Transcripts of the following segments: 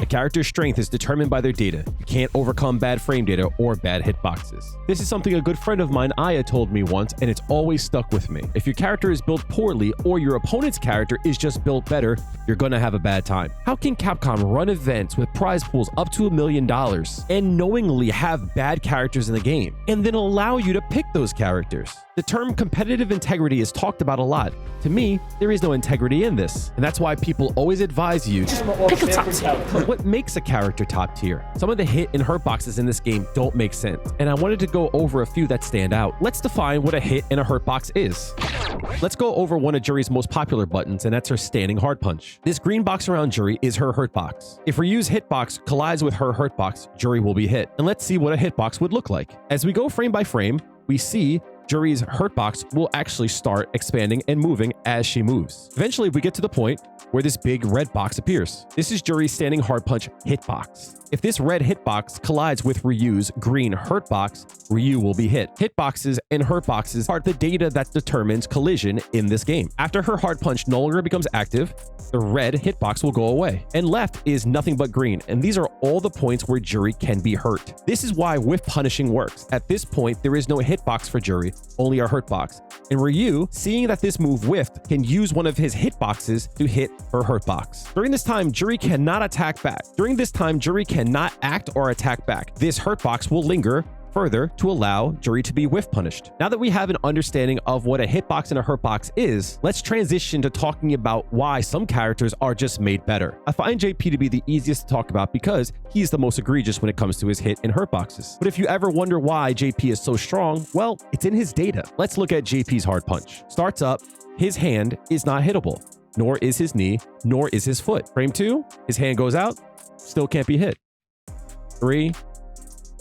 The character's strength is determined by their data. You can't overcome bad frame data or bad hitboxes. This is something a good friend of mine, Aya, told me once, and it's always stuck with me. If your character is built poorly or your opponent's character is just built better, you're gonna have a bad time. How can Capcom run events with prize pools up to $1 million and knowingly have bad characters in the game, and then allow you to pick those characters? The term competitive integrity is talked about a lot. To me, there is no integrity in this, and that's why people always advise you to pick a top tier. But what makes a character top tier? Some of the hit and hurt boxes in this game don't make sense, and I wanted to go over a few that stand out. Let's define what a hit and a hurt box is. Let's go over one of Juri's most popular buttons, and that's her standing hard punch. This green box around Juri is her hurt box. If Ryu's hitbox collides with her hurt box, Juri will be hit. And let's see what a hitbox would look like. As we go frame by frame, we see Juri's hurt box will actually start expanding and moving as she moves. Eventually, we get to the point where this big red box appears. This is Juri's standing hard punch hitbox. If this red hitbox collides with Ryu's green hurt box, Ryu will be hit. Hitboxes and hurt boxes are the data that determines collision in this game. After her hard punch no longer becomes active, the red hitbox will go away, and left is nothing but green, and these are all the points where Juri can be hurt. This is why whiff punishing works. At this point, there is no hitbox for Juri, only a hurt box. And Ryu, seeing that this move whiffed, can use one of his hitboxes to hit her hurt box. During this time, Juri cannot attack back. During this time, Juri cannot act or attack back. This hurt box will linger further to allow Juri to be whiff punished. Now that we have an understanding of what a hitbox and a hurtbox is, let's transition to talking about why some characters are just made better. I find JP to be the easiest to talk about because he's the most egregious when it comes to his hit and hurtboxes. But if you ever wonder why JP is so strong, well, it's in his data. Let's look at JP's hard punch. Starts up, his hand is not hittable, nor is his knee, nor is his foot. Frame 2, his hand goes out, still can't be hit. 3,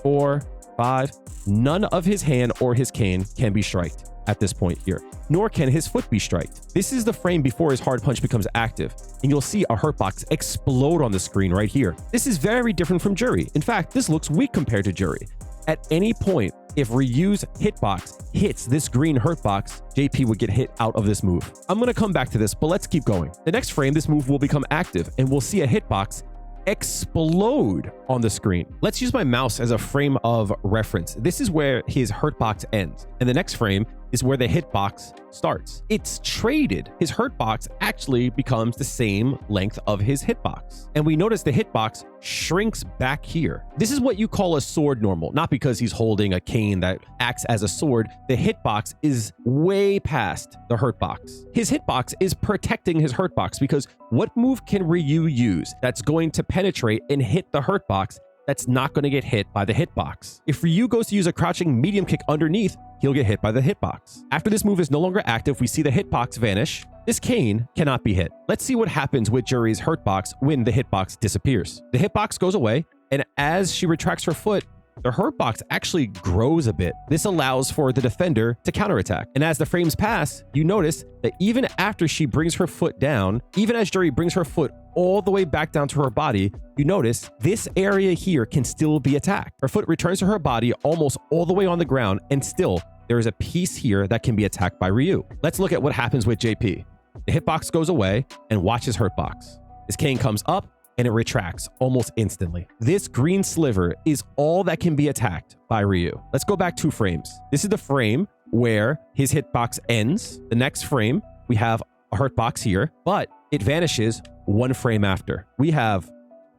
4, 5, none of his hand or his cane can be striked at this point here, nor can his foot be striked. This is the frame before his hard punch becomes active, and you'll see a hurtbox explode on the screen right here. This is very different from Juri. In fact, this looks weak compared to Juri. At any point, if Ryu's hitbox hits this green hurtbox, JP would get hit out of this move. I'm going to come back to this, but let's keep going. The next frame, this move will become active, and we'll see a hitbox explode on the screen. Let's use my mouse as a frame of reference. This is where his hurtbox ends, and the next frame is where the hitbox starts. It's traded. His hurtbox actually becomes the same length of his hitbox, and we notice the hitbox shrinks back here. This is what you call a sword normal, not because he's holding a cane that acts as a sword. The hitbox is way past the hurtbox. His hitbox is protecting his hurtbox because what move can Ryu use that's going to penetrate and hit the hurtbox that's not going to get hit by the hitbox? If Ryu goes to use a crouching medium kick underneath, he'll get hit by the hitbox. After this move is no longer active, we see the hitbox vanish. This cane cannot be hit. Let's see what happens with Juri's hurtbox when the hitbox disappears. The hitbox goes away, and as she retracts her foot, the hurtbox actually grows a bit. This allows for the defender to counterattack. And as the frames pass, you notice that even after she brings her foot down, even as Juri brings her foot all the way back down to her body, you notice this area here can still be attacked. Her foot returns to her body almost all the way on the ground, and still there is a piece here that can be attacked by Ryu. Let's look at what happens with JP. The hitbox goes away, and watch his hurtbox. His cane comes up, and it retracts almost instantly. This green sliver is all that can be attacked by Ryu. Let's go back 2 frames. This is the frame where his hitbox ends. The next frame, we have a hurtbox here, but it vanishes 1 frame after. We have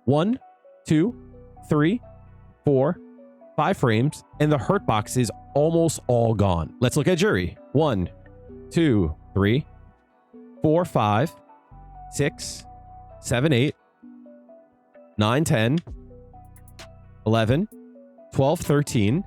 1, 2, 3, 4, 5 frames, and the hurtbox is almost all gone. Let's look at Juri. 1, 2, 3, 4, 5, 6, 7, 8, 9, 10, 11, 12, 13,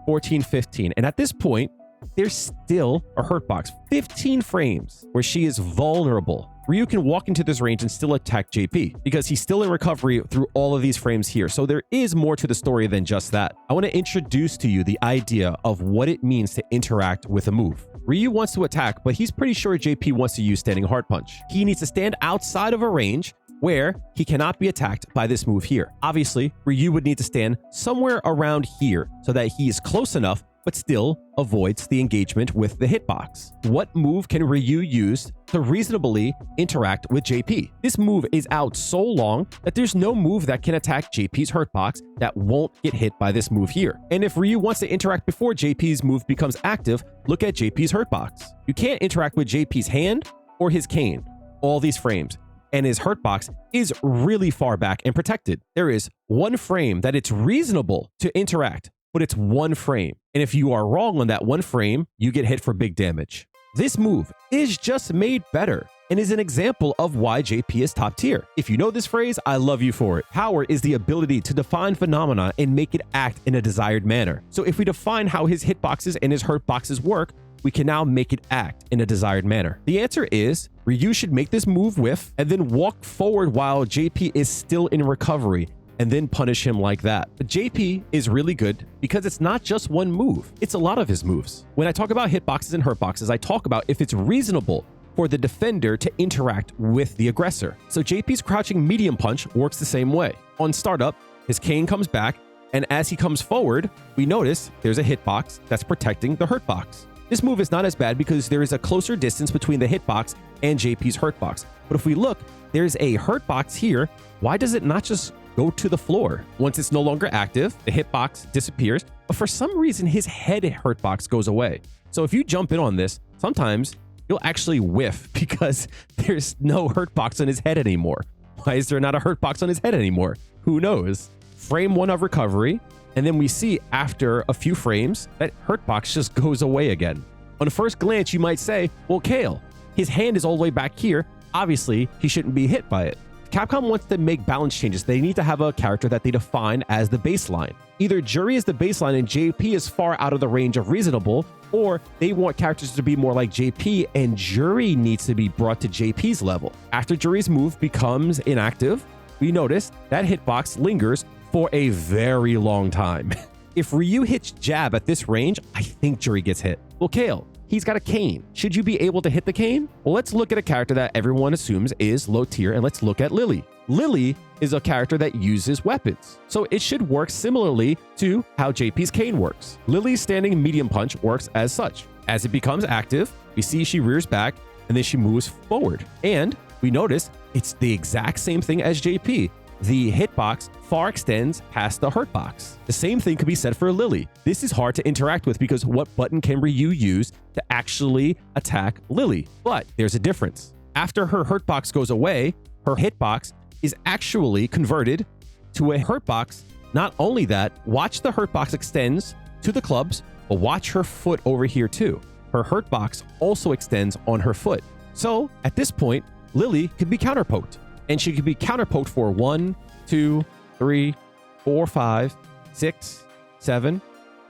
14, 15. And at this point, there's still a hurtbox. 15 frames where she is vulnerable. Ryu can walk into this range and still attack JP because he's still in recovery through all of these frames here. So there is more to the story than just that. I want to introduce to you the idea of what it means to interact with a move. Ryu wants to attack, but he's pretty sure JP wants to use standing hard punch. He needs to stand outside of a range where he cannot be attacked by this move here. Obviously, Ryu would need to stand somewhere around here so that he is close enough but still avoids the engagement with the hitbox. What move can Ryu use to reasonably interact with JP? This move is out so long that there's no move that can attack JP's hurtbox that won't get hit by this move here. And if Ryu wants to interact before JP's move becomes active, look at JP's hurtbox. You can't interact with JP's hand or his cane all these frames, and his hurtbox is really far back and protected. There is one frame that it's reasonable to interact, but it's one frame. And if you are wrong on that one frame, you get hit for big damage. This move is just made better and is an example of why JP is top tier. If you know this phrase, I love you for it. Power is the ability to define phenomena and make it act in a desired manner. So if we define how his hitboxes and his hurtboxes work, we can now make it act in a desired manner. The answer is Ryu should make this move whiff and then walk forward while JP is still in recovery and then punish him like that. But JP is really good because it's not just one move, it's a lot of his moves. When I talk about hitboxes and hurtboxes, I talk about if it's reasonable for the defender to interact with the aggressor. So JP's crouching medium punch works the same way. On startup, his cane comes back, and as he comes forward, we notice there's a hitbox that's protecting the hurtbox. This move is not as bad because there is a closer distance between the hitbox and JP's hurtbox. But if we look, there's a hurtbox here. Why does it not just go to the floor? Once it's no longer active, the hitbox disappears, but for some reason his head hurtbox goes away. So if you jump in on this, sometimes you'll actually whiff because there's no hurtbox on his head anymore. Why is there not a hurtbox on his head anymore? Who knows? Frame 1 of recovery, and then we see after a few frames that hurtbox just goes away again. On first glance, you might say, well, Kail, his hand is all the way back here. Obviously, he shouldn't be hit by it. Capcom wants to make balance changes. They need to have a character that they define as the baseline. Either Juri is the baseline and JP is far out of the range of reasonable, or they want characters to be more like JP and Juri needs to be brought to JP's level. After Juri's move becomes inactive, we notice that hitbox lingers for a very long time. If Ryu hits jab at this range, I think Juri gets hit. Well, Kail, he's got a cane. Should you be able to hit the cane? Well, let's look at a character that everyone assumes is low tier, and let's look at Lily. Lily is a character that uses weapons, so it should work similarly to how JP's cane works. Lily's standing medium punch works as such. As it becomes active, we see she rears back, and then she moves forward. And we notice it's the exact same thing as JP. The hitbox far extends past the hurtbox. The same thing could be said for Lily. This is hard to interact with because what button can Ryu use to actually attack Lily? But there's a difference. After her hurtbox goes away, her hitbox is actually converted to a hurtbox. Not only that, watch the hurtbox extends to the clubs, but watch her foot over here too. Her hurtbox also extends on her foot. So at this point, Lily could be counterpoked. And she could be counterpoked for 1, 2, 3, 4, 5, 6, 7,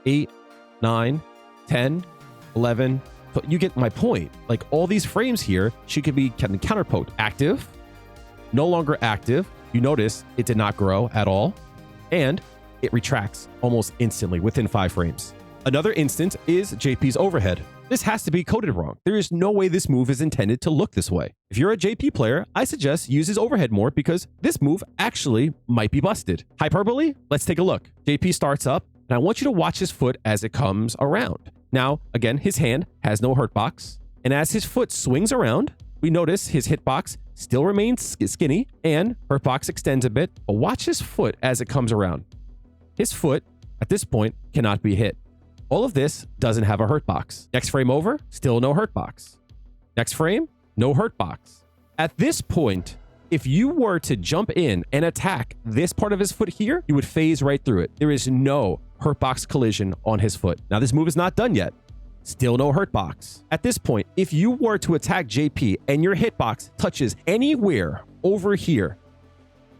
8, 9, 10, 11. But you get my point. Like all these frames here, she could be counterpoked. Active, no longer active. You notice it did not grow at all. And it retracts almost instantly within 5 frames. Another instance is JP's overhead. This has to be coded wrong. There is no way this move is intended to look this way. If you're a JP player, I suggest use his overhead more because this move actually might be busted. Hyperbole? Let's take a look. JP starts up, and I want you to watch his foot as it comes around. Now, again, his hand has no hurtbox, and as his foot swings around, we notice his hitbox still remains skinny, and hurtbox extends a bit, but watch his foot as it comes around. His foot, at this point, cannot be hit. All of this doesn't have a hurtbox. Next frame over, still no hurtbox. Next frame, no hurtbox. At this point, if you were to jump in and attack this part of his foot here, you would phase right through it. There is no hurtbox collision on his foot. Now, this move is not done yet. Still no hurtbox. At this point, if you were to attack JP and your hitbox touches anywhere over here,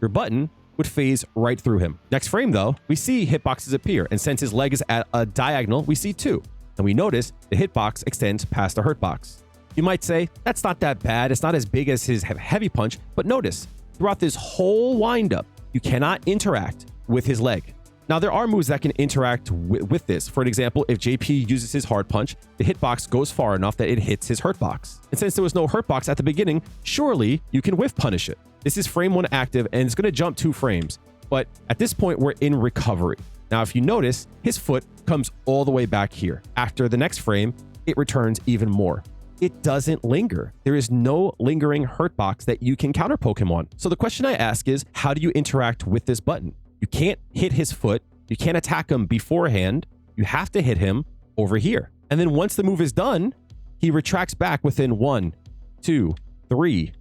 your button would phase right through him. Next frame though, we see hitboxes appear, and since his leg is at a diagonal, we see 2. And we notice the hitbox extends past the hurtbox. You might say, that's not that bad, it's not as big as his heavy punch, but notice, throughout this whole windup, you cannot interact with his leg. Now, there are moves that can interact with this. For example, if JP uses his hard punch, the hitbox goes far enough that it hits his hurtbox. And since there was no hurtbox at the beginning, surely you can whiff punish it. This is frame 1 active, and it's going to jump 2 frames. But at this point, we're in recovery. Now, if you notice, his foot comes all the way back here. After the next frame, it returns even more. It doesn't linger. There is no lingering hurtbox that you can counterpoke him on. So the question I ask is, how do you interact with this button? You can't hit his foot. You can't attack him beforehand. You have to hit him over here. And then once the move is done, he retracts back within 1, 2, 3,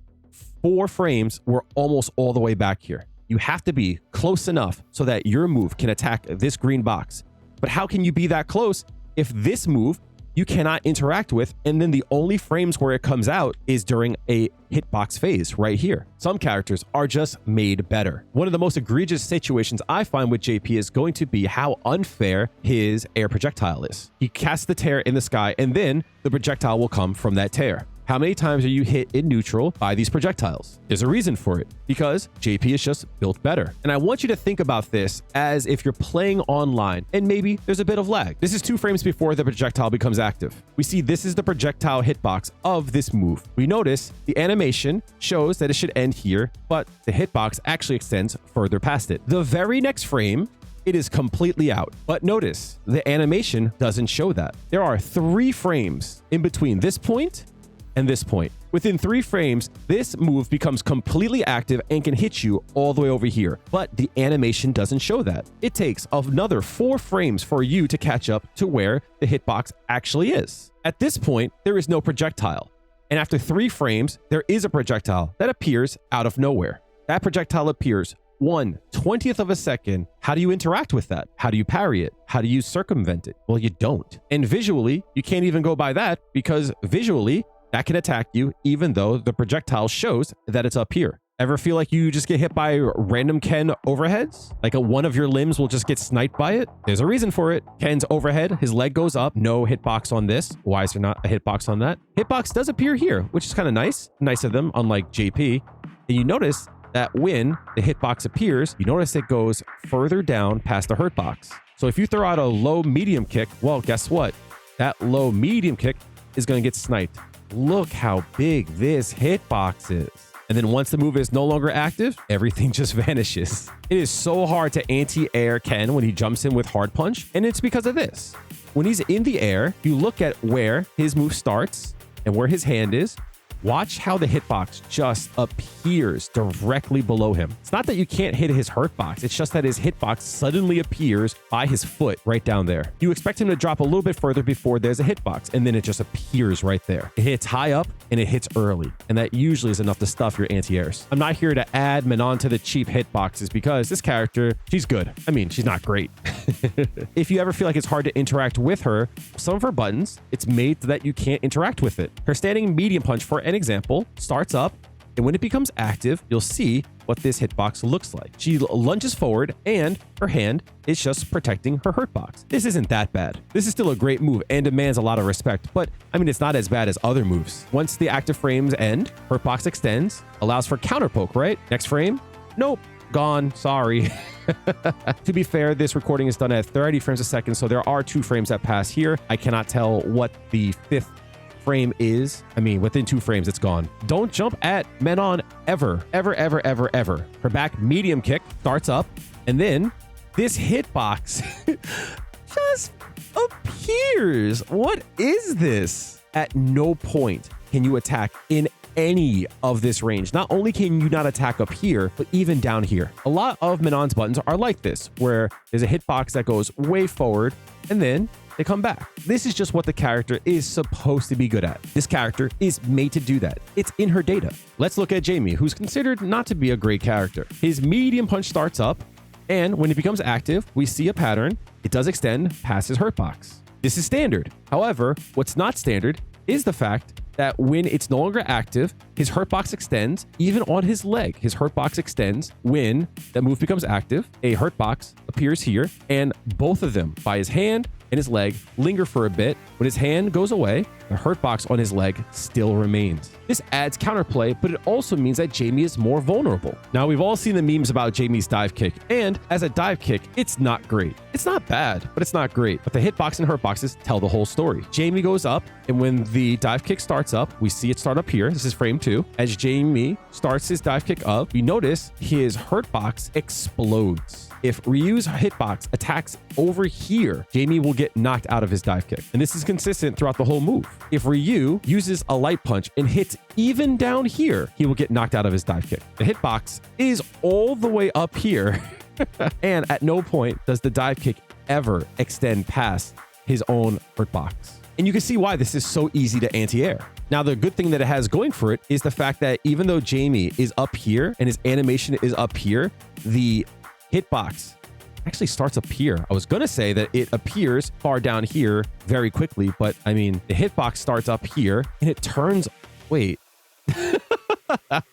4 frames. We're almost all the way back here. You have to be close enough so that your move can attack this green box. But how can you be that close if this move you cannot interact with, and then the only frames where it comes out is during a hitbox phase right here? Some characters are just made better. One of the most egregious situations I find with JP is going to be how unfair his air projectile is. He casts the tear in the sky, and then the projectile will come from that tear. How many times are you hit in neutral by these projectiles? There's a reason for it, because JP is just built better. And I want you to think about this as if you're playing online and maybe there's a bit of lag. This is 2 frames before the projectile becomes active. We see this is the projectile hitbox of this move. We notice the animation shows that it should end here, but the hitbox actually extends further past it. The very next frame, it is completely out. But notice the animation doesn't show that. There are 3 frames in between this point and this point. Within 3 frames, this move becomes completely active and can hit you all the way over here, but the animation doesn't show that. It takes another 4 frames for you to catch up to where the hitbox actually is. At this point, there is no projectile. And after 3 frames, there is a projectile that appears out of nowhere. That projectile appears 1/20th of a second. How do you interact with that? How do you parry it? How do you circumvent it? Well, you don't. And visually, you can't even go by that, because visually, that can attack you even though the projectile shows that it's up here. Ever feel like you just get hit by random Ken overheads? Like one of your limbs will just get sniped by it? There's a reason for it. Ken's overhead, his leg goes up, no hitbox on this. Why is there not a hitbox on that? Hitbox does appear here, which is kind of nice. Nice of them, unlike JP. And you notice that when the hitbox appears, you notice it goes further down past the hurtbox. So if you throw out a low medium kick, well, guess what? That low medium kick is going to get sniped. Look how big this hitbox is. And then once the move is no longer active, everything just vanishes. It is so hard to anti-air Ken when he jumps in with hard punch, and it's because of this. When he's in the air, you look at where his move starts and where his hand is. Watch how the hitbox just appears directly below him. It's not that you can't hit his hurtbox. It's just that his hitbox suddenly appears by his foot right down there. You expect him to drop a little bit further before there's a hitbox, and then it just appears right there. It hits high up and it hits early, and that usually is enough to stuff your anti-airs. I'm not here to add Manon to the cheap hitboxes because this character, she's good. I mean, she's not great. If you ever feel like it's hard to interact with her, some of her buttons, it's made so that you can't interact with it. Her standing medium punch, for an example, starts up, and when it becomes active, you'll see what this hitbox looks like. She lunges forward and her hand is just protecting her hurtbox. This isn't that bad. This is still a great move and demands a lot of respect, but I mean, it's not as bad as other moves. Once the active frames end, hurtbox extends, allows for counterpoke, right? Next frame? Nope. Gone. Sorry. To be fair, this recording is done at 30 frames a second, so there are 2 frames that pass here. I cannot tell what the 5th frame is. I mean, within 2 frames, it's gone. Don't jump at Manon ever. Her back medium kick starts up, and then this hitbox just appears. What is this? At no point can you attack in any of this range. Not only can you not attack up here, but even down here. A lot of Manon's buttons are like this, where there's a hitbox that goes way forward and then they come back. This is just what the character is supposed to be good at. This character is made to do that. It's in her data. Let's look at Jamie, who's considered not to be a great character. His medium punch starts up, and when it becomes active, we see a pattern. It does extend past his hurtbox. This is standard. However, what's not standard is the fact that when it's no longer active, his hurtbox extends even on his leg. His hurtbox extends when that move becomes active. A hurtbox appears here, and both of them, by his hand and his leg, linger for a bit. When his hand goes away, the hurtbox on his leg still remains. This adds counterplay, but it also means that Jamie is more vulnerable. Now, we've all seen the memes about Jamie's dive kick, and as a dive kick, it's not great. It's not bad, but it's not great. But the hitbox and hurtboxes tell the whole story. Jamie goes up, and when the dive kick starts up, we see it start up here. This is frame 2. As Jamie starts his dive kick up, we notice his hurtbox explodes. If Ryu's hitbox attacks over here, Jamie will get knocked out of his dive kick. And this is consistent throughout the whole move. If Ryu uses a light punch and hits even down here, he will get knocked out of his dive kick. The hitbox is all the way up here. And at no point does the dive kick ever extend past his own hurtbox. And you can see why this is so easy to anti-air. Now, the good thing that it has going for it is the fact that even though Jamie is up here and his animation is up here, the hitbox actually starts up here. I was going to say that it appears far down here very quickly, but I mean, the hitbox starts up here and it turns, wait, and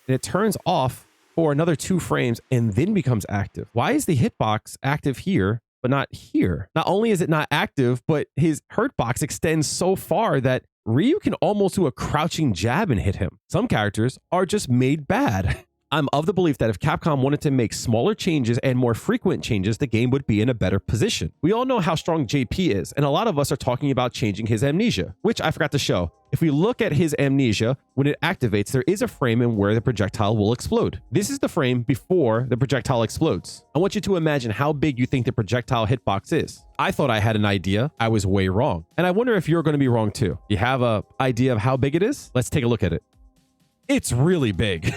it turns off for another 2 frames and then becomes active. Why is the hitbox active here, but not here? Not only is it not active, but his hurtbox extends so far that Ryu can almost do a crouching jab and hit him. Some characters are just made bad. I'm of the belief that if Capcom wanted to make smaller changes and more frequent changes, the game would be in a better position. We all know how strong JP is, and a lot of us are talking about changing his amnesia, which I forgot to show. If we look at his amnesia, when it activates, there is a frame in where the projectile will explode. This is the frame before the projectile explodes. I want you to imagine how big you think the projectile hitbox is. I thought I had an idea. I was way wrong. And I wonder if you're going to be wrong too. You have an idea of how big it is? Let's take a look at it. It's really big.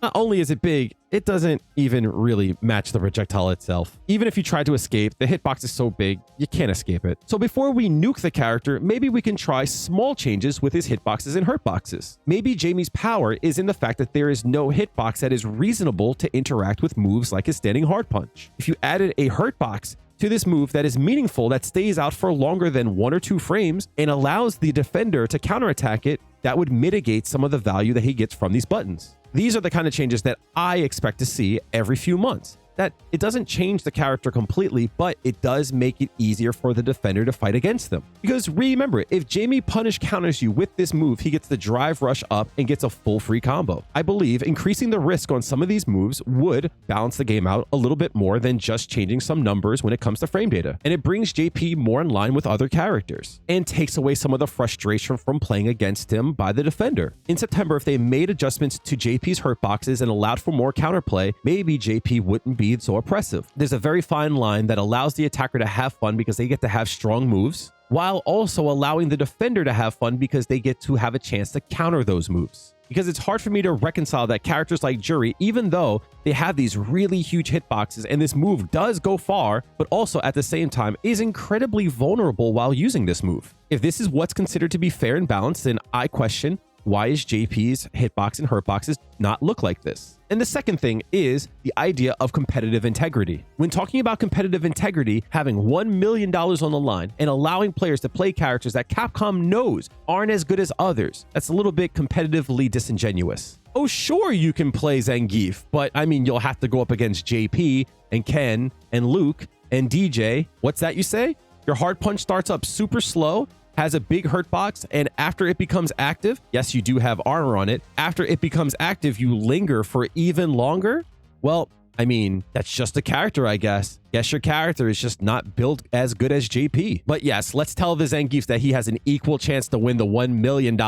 Not only is it big, it doesn't even really match the projectile itself. Even if you try to escape, the hitbox is so big, you can't escape it. So before we nuke the character, maybe we can try small changes with his hitboxes and hurtboxes. Maybe Jamie's power is in the fact that there is no hitbox that is reasonable to interact with moves like his standing hard punch. If you added a hurtbox to this move that is meaningful, that stays out for longer than 1 or 2 frames and allows the defender to counterattack it, that would mitigate some of the value that he gets from these buttons. These are the kind of changes that I expect to see every few months. That it doesn't change the character completely, but it does make it easier for the defender to fight against them. Because remember, if Jamie punish counters you with this move, he gets the drive rush up and gets a full free combo. I believe increasing the risk on some of these moves would balance the game out a little bit more than just changing some numbers when it comes to frame data. And it brings JP more in line with other characters and takes away some of the frustration from playing against him by the defender. In September, if they made adjustments to JP's hurtboxes and allowed for more counterplay, maybe JP wouldn't be so oppressive. There's a very fine line that allows the attacker to have fun because they get to have strong moves, while also allowing the defender to have fun because they get to have a chance to counter those moves. Because it's hard for me to reconcile that characters like Juri, even though they have these really huge hitboxes and this move does go far, but also at the same time is incredibly vulnerable while using this move. If this is what's considered to be fair and balanced, then I question, why is JP's hitbox and hurtboxes not look like this? And the second thing is the idea of competitive integrity. When talking about competitive integrity, having $1 million on the line and allowing players to play characters that Capcom knows aren't as good as others, that's a little bit competitively disingenuous. Oh, sure, you can play Zangief, but I mean, you'll have to go up against JP and Ken and Luke and DJ. What's that you say? Your hard punch starts up super slow, has a big hurtbox, and after it becomes active, yes, you do have armor on it. After it becomes active, you linger for even longer? Well, I mean, that's just a character, I guess. Guess your character is just not built as good as JP. But yes, let's tell the Zangief that he has an equal chance to win the $1 million.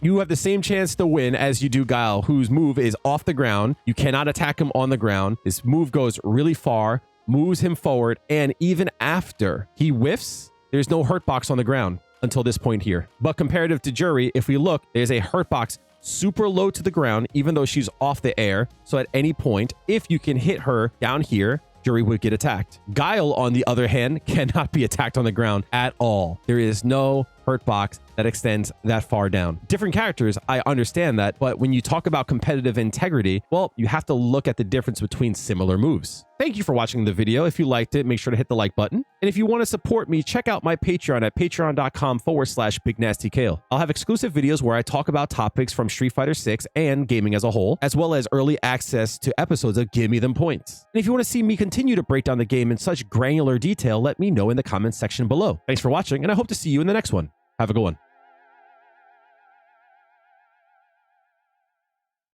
You have the same chance to win as you do Kail, whose move is off the ground. You cannot attack him on the ground. This move goes really far, moves him forward, and even after he whiffs, there's no hurtbox on the ground until this point here. But comparative to Juri, if we look, there's a hurtbox super low to the ground, even though she's off the air. So at any point, if you can hit her down here, Juri would get attacked. Kail, on the other hand, cannot be attacked on the ground at all. There is no hurtbox that extends that far down. Different characters, I understand that, but when you talk about competitive integrity, well, you have to look at the difference between similar moves. Thank you for watching the video. If you liked it, make sure to hit the like button. And if you want to support me, check out my Patreon at patreon.com/BigNastyKail. I'll have exclusive videos where I talk about topics from Street Fighter 6 and gaming as a whole, as well as early access to episodes of Give Me Them Points. And if you want to see me continue to break down the game in such granular detail, let me know in the comments section below. Thanks for watching, and I hope to see you in the next one. Have a good one.